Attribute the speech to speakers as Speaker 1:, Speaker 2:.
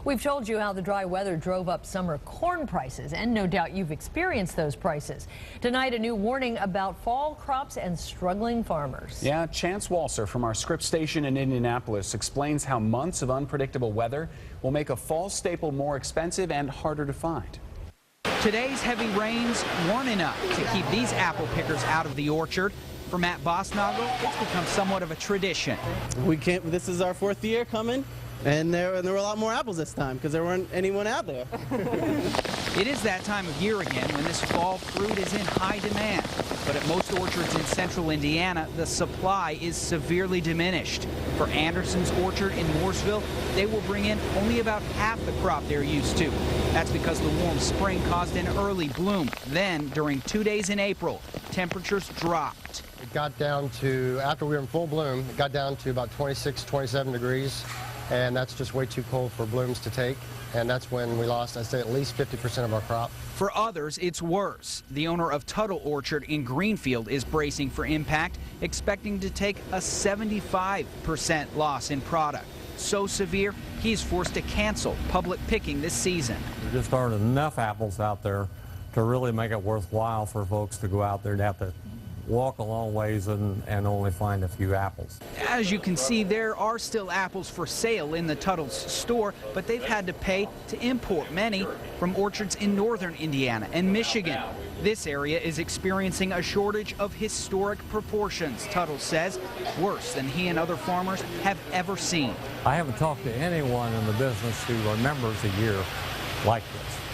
Speaker 1: We've told you how the dry weather drove up summer corn prices, and no doubt you've experienced those prices. Tonight, a new warning about fall crops and struggling farmers.
Speaker 2: Yeah, Chance Walser from our Scripps station in Indianapolis explains how months of unpredictable weather will make a fall staple more expensive and harder to find.
Speaker 3: Today's heavy rains weren't enough to keep these apple pickers out of the orchard. For Matt Bosnagel, it's become somewhat of a tradition.
Speaker 4: This is our fourth year coming, and there were a lot more apples this time because there weren't anyone out there.
Speaker 3: It is that time of year again when this fall fruit is in high demand. But at most orchards in central Indiana, the supply is severely diminished. For Anderson's orchard in Mooresville, they will bring in only about half the crop they're used to. That's because the warm spring caused an early bloom. Then, during 2 days in April, temperatures dropped.
Speaker 5: It got down to, after we were in full bloom, it got down to about 26, 27 degrees. And that's just way too cold for blooms to take. And that's when we lost, I'd say, at least 50% of our crop.
Speaker 3: For others, it's worse. The owner of Tuttle Orchard in Greenfield is bracing for impact, expecting to take a 75% loss in product. So severe, he's forced to cancel public picking this season.
Speaker 6: There just aren't enough apples out there to really make it worthwhile for folks to go out there and have to walk a long ways and only find a few apples.
Speaker 3: As you can see, there are still apples for sale in the Tuttle's store, but they've had to pay to import many from orchards in northern Indiana and Michigan. This area is experiencing a shortage of historic proportions, Tuttle says, worse than he and other farmers have ever seen.
Speaker 6: I haven't talked to anyone in the business who remembers a year like this.